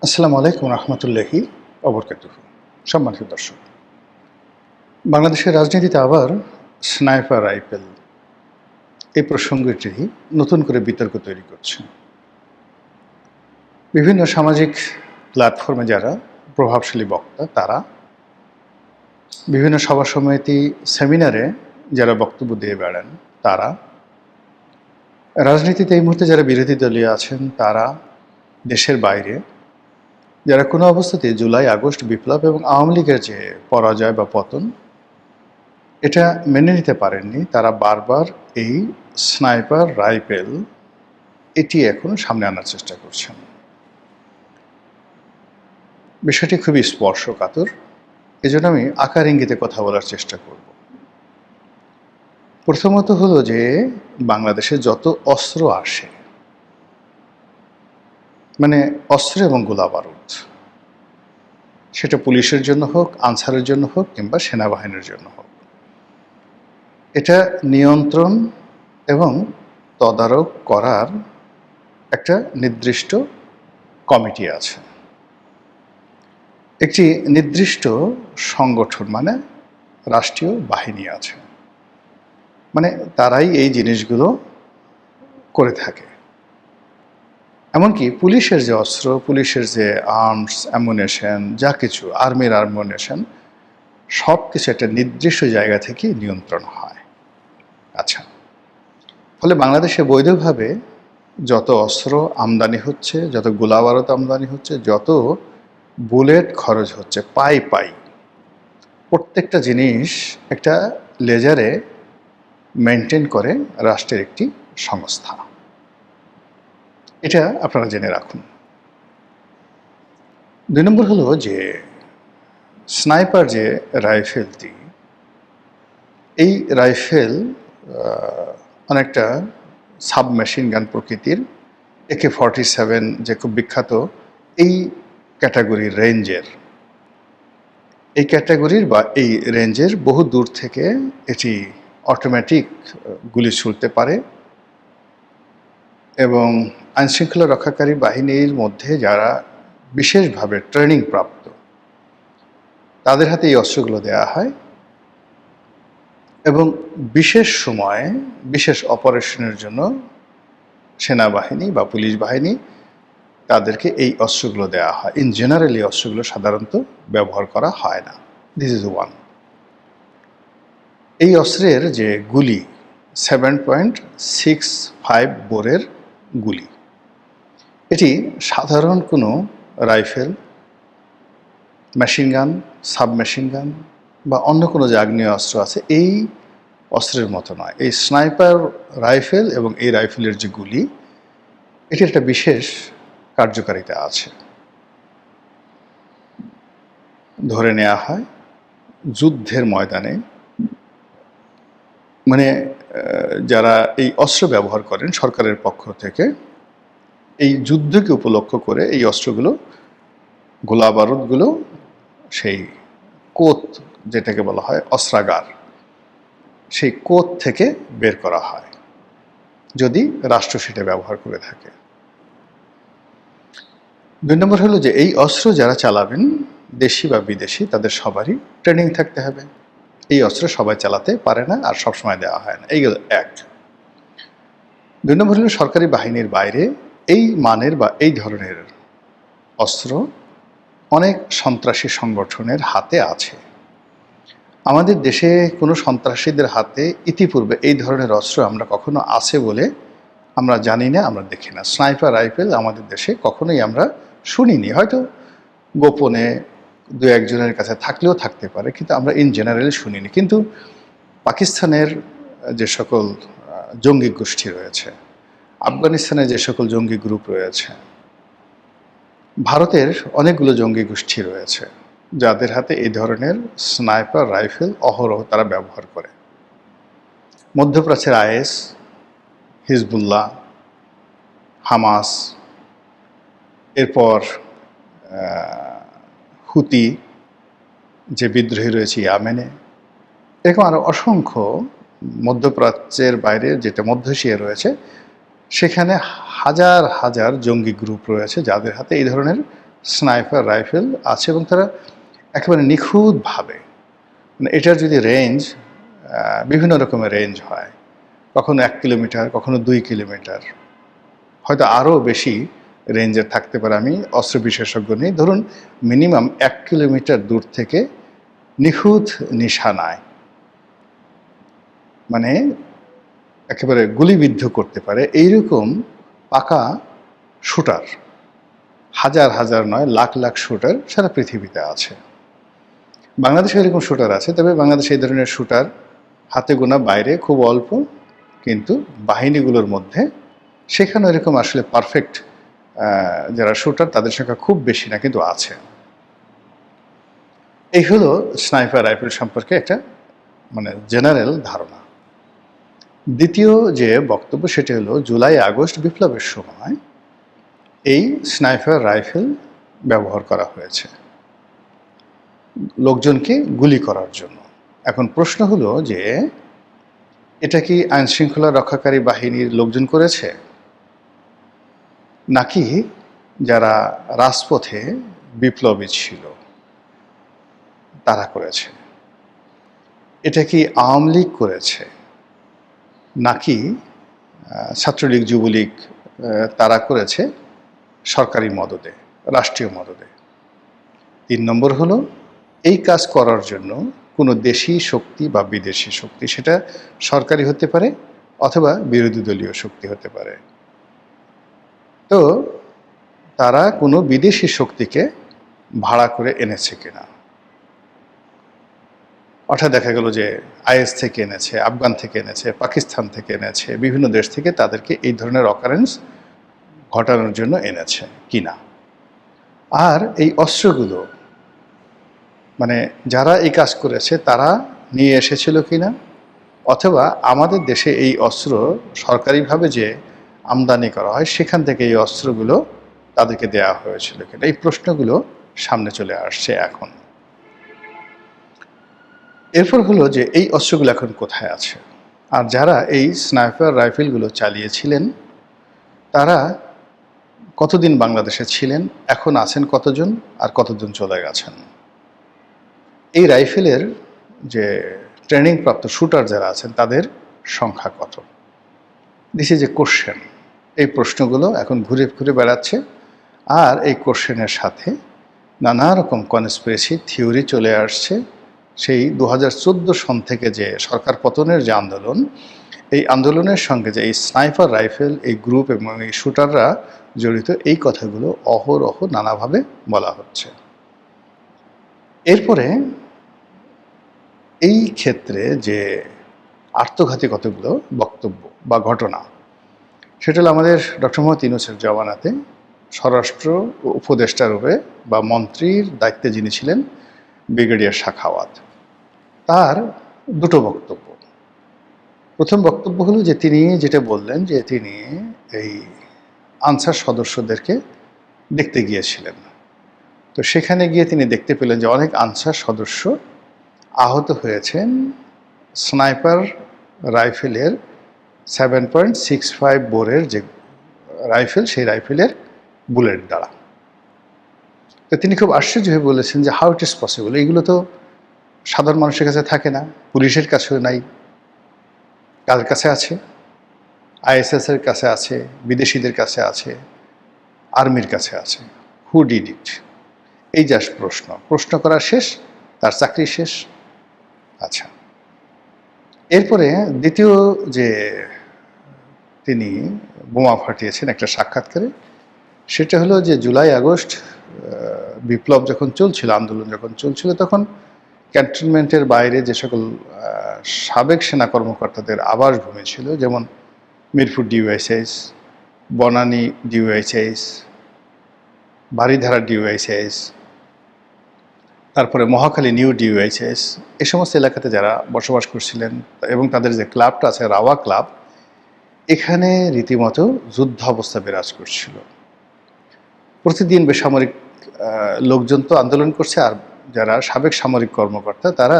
আসসালামু আলাইকুম রহমতুল্লাহি অবরকাতুহ। সম্মানিত দর্শক, বাংলাদেশের রাজনীতিতে আবার স্নাইপার রাইফেল এই প্রসঙ্গটি নতুন করে বিতর্ক তৈরি করছে। বিভিন্ন সামাজিক প্ল্যাটফর্মে যারা প্রভাবশালী বক্তা, তারা বিভিন্ন সভা সমিতি, সেমিনারে যারা বক্তব্য দিয়ে বেড়ান, তারা রাজনীতিতে এই মুহূর্তে যারা বিরোধী দলীয় আছেন, তারা দেশের বাইরে যারা কোনো অবস্থাতে জুলাই আগস্ট বিপ্লব এবং আওয়ামী লীগের যে পরাজয় বা পতন এটা মেনে নিতে পারেননি, তারা বারবার এই স্নাইপার রাইফেল এটি এখন সামনে আনার চেষ্টা করছেন। বিষয়টি খুবই স্পর্শকাতর, এজন্য আমি আকার ইঙ্গিতে কথা বলার চেষ্টা করব। প্রথমত হলো যে বাংলাদেশে যত অস্ত্র আসে, মানে অস্ত্র এবং গোলা বারুদ, সেটা পুলিশের জন্য হোক, আনসারের জন্য হোক, কিংবা সেনাবাহিনীর জন্য হোক, এটা নিয়ন্ত্রণ এবং তদারক করার একটা নির্দিষ্ট কমিটি আছে, একটি নির্দিষ্ট সংগঠন মানে রাষ্ট্রীয় বাহিনী আছে, মানে তারাই এই জিনিসগুলো করে থাকে। এমনকি পুলিশের যে অস্ত্র, পুলিশের যে আর্মস, অ্যামুনেশন, যা কিছু আর্মির অ্যামুনেশন, সব কিছু একটা নির্দিষ্ট জায়গা থেকে নিয়ন্ত্রণ হয়। আচ্ছা, ফলে বাংলাদেশে বৈধভাবে যত অস্ত্র আমদানি হচ্ছে, যত গোলাবারুদ আমদানি হচ্ছে, যত বুলেট খরচ হচ্ছে, পাই প্রত্যেকটা জিনিস একটা লেজারে মেনটেন করে রাষ্ট্রের একটি সংস্থা। এটা আপনারা জেনে রাখুন। ২ নম্বর হলো যে স্নাইপার যে রাইফেলটি, এই রাইফেল অনেকটা সাবমেশিন গান প্রকৃতির, AK-47 যে খুব বিখ্যাত, এই ক্যাটাগরির রেঞ্জের, এই ক্যাটাগরির বা এই রেঞ্জের বহু দূর থেকে এটি অটোমেটিক গুলি ছুড়তে পারে এবং আইনশৃঙ্খলা রক্ষাকারী বাহিনীর মধ্যে যারা বিশেষভাবে ট্রেনিং প্রাপ্ত, তাদের হাতে এই অস্ত্রগুলো দেওয়া হয় এবং বিশেষ সময়ে বিশেষ অপারেশনের জন্য সেনাবাহিনী বা পুলিশ বাহিনী তাদেরকে এই অস্ত্রগুলো দেওয়া হয়। ইন জেনারেল এই অস্ত্রগুলো সাধারণত ব্যবহার করা হয় না। This is one. এই অস্ত্রের যে গুলি 7.65 বোরের গুলি, এটি সাধারণ কোনো রাইফেল, মেশিন গান, সাবমেশিন গান বা অন্য কোনো যে আগ্নেয় অস্ত্র আছে এই অস্ত্রের মতো নয়। এই স্নাইপার রাইফেল এবং এই রাইফেলের যে গুলি, এটির একটা বিশেষ কার্যকারিতা আছে। ধরে নেওয়া হয় যুদ্ধের ময়দানে, মানে যারা এই অস্ত্র ব্যবহার করেন সরকারের পক্ষ থেকে, এই যুদ্ধকে উপলক্ষ করে এই অস্ত্রগুলো, গোলা বারুদগুলো সেই কোত, যেটাকে বলা হয় অস্ত্রাগার, সেই কোত থেকে বের করা হয় যদি রাষ্ট্র সেটা ব্যবহার করে থাকে। ২ নম্বর হলো যে এই অস্ত্র যারা চালাবেন, দেশি বা বিদেশি, তাদের সবারই ট্রেনিং থাকতে হবে। এই অস্ত্র সবাই চালাতে পারে না আর সবসময় দেওয়া হয় না, এইগুলো এক। ২ নম্বর হলো সরকারি বাহিনীর বাইরে এই মানের বা এই ধরনের অস্ত্র অনেক সন্ত্রাসী সংগঠনের হাতে আছে। আমাদের দেশে কোনো সন্ত্রাসীদের হাতে ইতিপূর্বে এই ধরনের অস্ত্র আমরা কখনো আছে বলে আমরা জানি না, আমরা দেখি না। স্নাইপার রাইফেল আমাদের দেশে কখনোই আমরা শুনিনি, হয়তো গোপনে ২-১ জনের কাছে থাকলেও থাকতে পারে, কিন্তু আমরা ইন জেনারেলি শুনিনি। কিন্তু পাকিস্তানের যে সকল জঙ্গি গোষ্ঠী রয়েছে, আফগানিস্তানে যে সকল জঙ্গি গ্রুপ রয়েছে, ভারতের অনেকগুলো জঙ্গি গোষ্ঠী রয়েছে যাদের হাতে এই ধরনের স্নাইপার রাইফেল অহরহ তারা ব্যবহার করে। মধ্যপ্রাচ্যের IS, হিজবুল্লাহ, হামাস, এরপর হুতি যে বিদ্রোহী রয়েছে ইয়ামেনে, এরকম আরও অসংখ্য মধ্যপ্রাচ্যের বাইরে যেটা মধ্য এশিয়া রয়েছে, সেখানে হাজার হাজার জঙ্গি গ্রুপ রয়েছে যাদের হাতে এই ধরনের স্নাইপার রাইফেল আছে এবং তারা একেবারে নিখুঁতভাবে, মানে এটার যদি রেঞ্জ, বিভিন্ন রকমের রেঞ্জ হয়, কখনো 1 কিলোমিটার, কখনো 2 কিলোমিটার, হয়তো আরও বেশি রেঞ্জের থাকতে পারে। আমি অস্ত্র বিশেষজ্ঞ নেই, ধরুন মিনিমাম 1 কিলোমিটার দূর থেকে নিখুঁত নিশানায়, মানে একেবারে গুলিবিদ্ধ করতে পারে এইরকম পাকা শুটার হাজার হাজার নয়, লাখ লাখ শুটার সারা পৃথিবীতে আছে। বাংলাদেশে এরকম শুটার আছে, তবে বাংলাদেশে এই ধরনের শুটার হাতে গোনা, বাইরে খুব অল্প, কিন্তু বাহিনীগুলোর মধ্যে সেখানে এরকম আসলে পারফেক্ট যারা শুটার তাদের সংখ্যা খুব বেশি না, কিন্তু আছে। এই হলো স্নাইপার রাইফেল সম্পর্কে একটা মানে জেনারেল ধারণা। দ্বিতীয় যে বক্তব্য সেটি হলো জুলাই আগস্ট বিপ্লবের সময় এই স্নাইপার রাইফেল ব্যবহার করা হয়েছে লোকজনকে গুলি করার জন্য। এখন প্রশ্ন হলো যে এটা কি আইনশৃঙ্খলা রক্ষাকারী বাহিনীর লোকজন করেছে, নাকি যারা রাজপথে বিপ্লবী ছিল তারা করেছে? এটা কি আওয়ামী লীগ করেছে, নাকি ছাত্রলীগ, যুবলীগ তারা করেছে সরকারি মদদে, রাষ্ট্রীয় মদদে? 3 নম্বর হলো এই কাজ করার জন্য কোনো দেশি শক্তি বা বিদেশি শক্তি, সেটা সরকারি হতে পারে অথবা বিরোধী দলীয় শক্তি হতে পারে, তো তারা কোনো বিদেশি শক্তিকে ভাড়া করে এনেছে কিনা। অর্থাৎ দেখা গেল যে আইএস থেকে এনেছে, আফগান থেকে এনেছে, পাকিস্তান থেকে এনেছে, বিভিন্ন দেশ থেকে তাদেরকে এই ধরনের অকারেন্স ঘটানোর জন্য এনেছে কিনা। আর এই অস্ত্রগুলো মানে যারা এই কাজ করেছে তারা নিয়ে এসেছিল কিনা, অথবা আমাদের দেশে এই অস্ত্র সরকারিভাবে যে আমদানি করা হয় সেখান থেকে এই অস্ত্রগুলো তাদেরকে দেওয়া হয়েছিল কিনা, এই প্রশ্নগুলো সামনে চলে আসছে এখন। এরপর হলো যে এই অস্ত্রগুলো এখন কোথায় আছে, আর যারা এই স্নাইপার রাইফেলগুলো চালিয়েছিলেন তারা কতদিন বাংলাদেশে ছিলেন, এখন আছেন কতজন, আর কতজন চলে গেছেন। এই রাইফেলের যে ট্রেনিং প্রাপ্ত শুটার যারা আছেন তাদের সংখ্যা কত? This is a question. এই প্রশ্নগুলো এখন ঘুরে ঘুরে বেড়াচ্ছে, আর এই কোশ্চেনের সাথে নানা রকম কনস্পিরেসি থিওরি চলে আসছে। সেই 2014 সন থেকে যে সরকার পতনের যে আন্দোলন, এই আন্দোলনের সঙ্গে যে এই স্নাইপার রাইফেল এই গ্রুপ এবং এই শুটাররা জড়িত, এই কথাগুলো অহরহ নানাভাবে বলা হচ্ছে। এরপরে এই ক্ষেত্রে যে আত্মঘাতী কতগুলো বক্তব্য বা ঘটনা, সেটা হলো আমাদের ডক্টর মোহাম্মদ ইউনূসের জমানাতে স্বরাষ্ট্র উপদেষ্টা রূপে বা মন্ত্রীর দায়িত্বে যিনি ছিলেন ব্রিগেডিয়ার সাখাওয়াত, তার দুটো বক্তব্য। প্রথম বক্তব্য হলো যে তিনি যেটা বললেন যে তিনি এই আনসার সদস্যদেরকে দেখতে গিয়েছিলেন, তো সেখানে গিয়ে তিনি দেখতে পেলেন যে অনেক আনসার সদস্য আহত হয়েছেন স্নাইপার রাইফেলের 7.65 বোরের যে রাইফেল, সেই রাইফেলের বুলেট দ্বারা। তো তিনি খুব আশ্চর্য হয়ে বলেছেন যে হাউ ইট ইজ পসিবল, এইগুলো তো সাধারণ মানুষের কাছে থাকে না, পুলিশের কাছেও নাই, কার কাছে আছে? আইএসএসের কাছে আছে, বিদেশিদের কাছে আছে, আর্মির কাছে আছে। Who did it? এই জাস্ট প্রশ্ন করা শেষ, তার চাকরি শেষ। আচ্ছা, এরপরে দ্বিতীয় যে তিনি বোমা ফাটিয়েছেন একটা সাক্ষাৎকারে, সেটা হলো যে জুলাই আগস্ট বিপ্লব যখন চলছিল, আন্দোলন যখন চলছিল, তখন ক্যান্টনমেন্টের বাইরে যে সকল সাবেক সেনা কর্মকর্তাদের আবাসভূমি ছিল, যেমন Mirpur DOHS, Banani DOHS, Baridhara DOHS, তারপরে মহাখালী নিউ ডিওএইচএস, এই সমস্ত এলাকাতে যারা বসবাস করছিলেন এবং তাদের যে ক্লাবটা আছে রাওয়া ক্লাব, এখানে রীতিমতো যুদ্ধ অবস্থা বিরাজ করছিল। প্রতিদিন বেসামরিক লোকজন তো আন্দোলন করছে, আর যারা সাবেক সামরিক কর্মকর্তা তারা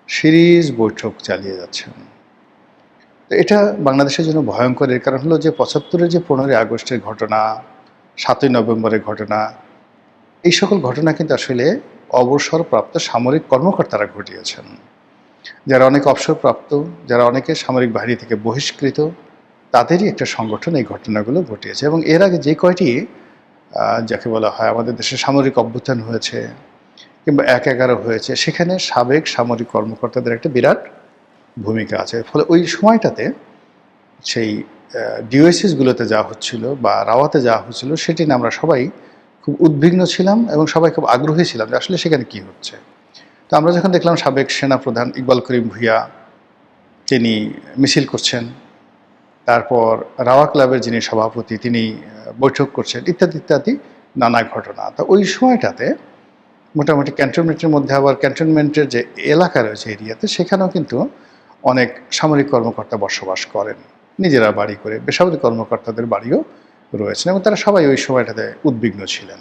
সিরিজ বৈঠক চালিয়ে যাচ্ছেন। তো এটা বাংলাদেশের জন্য ভয়ঙ্কর। এর কারণ হলো যে 75-এর যে 15ই আগস্টের ঘটনা, 7ই নভেম্বরের ঘটনা, এই সকল ঘটনা কিন্তু আসলে অবসরপ্রাপ্ত সামরিক কর্মকর্তারা ঘটিয়েছেন, যারা অনেক অবসরপ্রাপ্ত, যারা অনেকে সামরিক বাহিনী থেকে বহিষ্কৃত, তাদেরই একটা সংগঠন এই ঘটনাগুলো ঘটিয়েছে। এবং এর আগে যে কয়টি যাকে বলা হয় আমাদের দেশে সামরিক অভ্যুত্থান হয়েছে কিংবা ১/১১ হয়েছে, সেখানে সাবেক সামরিক কর্মকর্তাদের একটা বিরাট ভূমিকা আছে। ফলে ওই সময়টাতে সেই ডিওএসএসগুলোতে যাওয়া হচ্ছিল বা রাওয়াতে যাওয়া হচ্ছিল, সেটি নিয়ে আমরা সবাই খুব উদ্বিগ্ন ছিলাম এবং সবাই খুব আগ্রহী ছিলাম যে আসলে সেখানে কী হচ্ছে। তো আমরা যখন দেখলাম সাবেক সেনাপ্রধান ইকবাল করিম ভূঁইয়া তিনি মিছিল করছেন, তারপর রাওয়া ক্লাবের যিনি সভাপতি তিনি বৈঠক করছেন, ইত্যাদি ইত্যাদি নানা ঘটনা। তো ওই সময়টাতে মোটামুটি ক্যান্টনমেন্টের মধ্যে আবার ক্যান্টনমেন্টের যে এলাকা রয়েছে এরিয়াতে, সেখানেও কিন্তু অনেক সামরিক কর্মকর্তা বসবাস করেন নিজেরা বাড়ি করে, বেসামরিক কর্মকর্তাদের বাড়িও রয়েছেন এবং তারা সবাই ওই সময়টাতে উদ্বিগ্ন ছিলেন।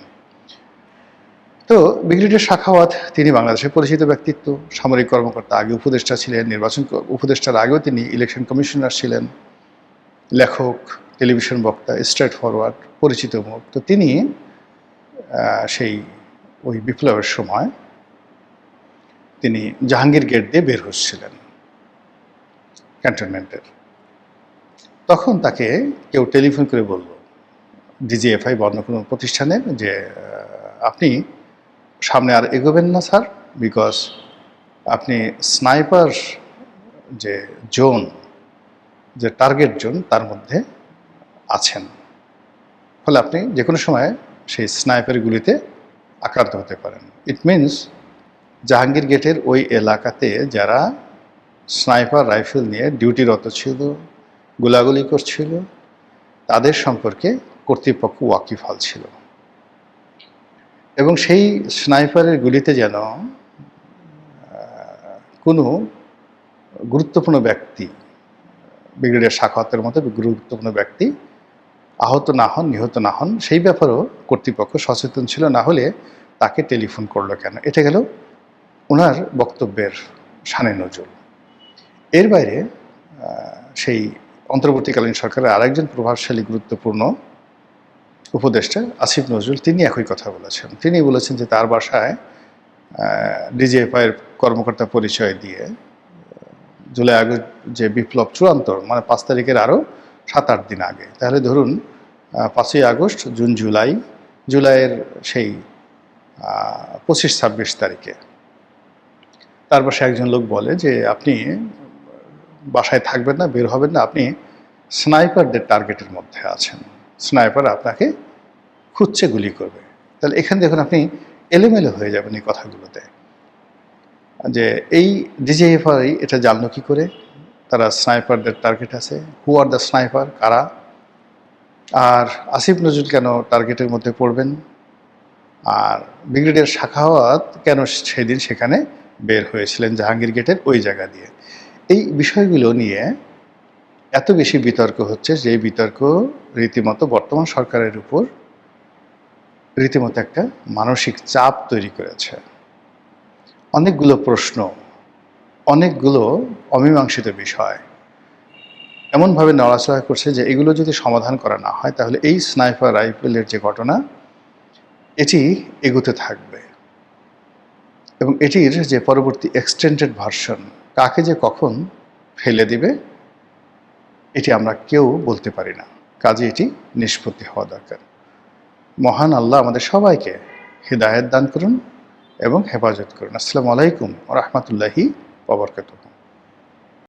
তো ব্রিগেডিয়ার সাখাওয়াত তিনি বাংলাদেশের পরিচিত ব্যক্তিত্ব, সামরিক কর্মকর্তা, আগে উপদেষ্টা ছিলেন, নির্বাচন উপদেষ্টার আগেও তিনি ইলেকশন কমিশনার ছিলেন, লেখক, টেলিভিশন বক্তা, স্ট্রেট ফরওয়ার্ড, পরিচিত মুখ। তো তিনি সেই ওই বিপ্লবের সময় তিনি জাহাঙ্গীর গেট দিয়ে বের হচ্ছিলেন ক্যান্টনমেন্টের। তখন তাকে কেউ টেলিফোন করে বলল, ডিজিএফআই বা অন্য কোনো প্রতিষ্ঠানের, যে আপনি সামনে আর এগোবেন না স্যার, বিকজ আপনি স্নাইপার যে জোন, যে টার্গেট জোন, তার মধ্যে আছেন। ফলে আপনি যে কোনো সময় সেই স্নাইপারের গুলিতে আক্রান্ত হতে পারেন। ইট মিনস জাহাঙ্গীর গেটের ওই এলাকাতে যারা স্নাইপার রাইফেল নিয়ে ডিউটিরত ছিল, গোলাগুলি করছিল, তাদের সম্পর্কে কর্তৃপক্ষ ওয়াকিফাল ছিল এবং সেই স্নাইপারের গুলিতে যেন কোনো গুরুত্বপূর্ণ ব্যক্তি, ব্রিগেডিয়ার সাখাওয়াতের মতো গুরুত্বপূর্ণ ব্যক্তি আহত না হন, নিহত না হন, সেই ব্যাপারেও কর্তৃপক্ষ সচেতন ছিল। না হলে তাকে টেলিফোন করলো কেন? এটা গেল ওনার বক্তব্যের শানে নজরুল। এর বাইরে সেই অন্তর্বর্তীকালীন সরকারের আরেকজন প্রভাবশালী গুরুত্বপূর্ণ উপদেষ্টা আসিফ নজরুল, তিনি একই কথা বলেছেন। তিনি বলেছেন যে তার বাসায় ডিজিএফআইয়ের কর্মকর্তা পরিচয় দিয়ে জুলাই আগস্ট যে বিপ্লব চূড়ান্ত, মানে 5 তারিখের আরও 7-8 দিন আগে, তাহলে ধরুন 5ই আগস্ট, জুন, জুলাইয়ের সেই 25-26 তারিখে তার বাসায় একজন লোক বলে যে আপনি বাসায় থাকবেন না, বের হবেন না, আপনি স্নাইপারদের টার্গেটের মধ্যে আছেন, স্নাইপার আপনাকে খুঁজছে, গুলি করবে। তাহলে এখানে দেখুন আপনি এলোমেলো হয়ে যাবেন এই কথাগুলোতে, যে এই ডিজিএফআই এটা জানলো কী করে তারা স্নাইপারদের টার্গেট আছে, হু আর দ্য স্নাইপার, কারা, আর আসিফ নজরুল কেন টার্গেটের মধ্যে পড়বেন, আর ব্রিগেডিয়ার সাখাওয়াত কেন সেদিন সেখানে বের হয়েছিলেন জাহাঙ্গীর গেটের ওই জায়গা দিয়ে। এই বিষয়গুলো নিয়ে এত বেশি বিতর্ক হচ্ছে যে এই বিতর্ক রীতিমতো বর্তমান সরকারের উপর রীতিমতো একটা মানসিক চাপ তৈরি করেছে। অনেকগুলো প্রশ্ন, অনেকগুলো অমীমাংসিত বিষয় এমনভাবে নড়াচড়া করছে যে এগুলো যদি সমাধান করা না হয় তাহলে এই স্নাইপার রাইফেলের যে ঘটনা, এটি এগোতে থাকবে এবং এটির যে পরবর্তী এক্সটেন্ডেড ভার্সন কাকে যে কখন ফেলে দিবে এটি আমরা কেউ বলতে পারি না। কাজে এটি নিষ্পত্তি হওয়া দরকার। মহান আল্লাহ আমাদের সবাইকে হিদায়াত দান করুন এবং হেফাজত করুন। আসসালামু আলাইকুম ওয়া রাহমাতুল্লাহি ওয়া বারাকাতুহু।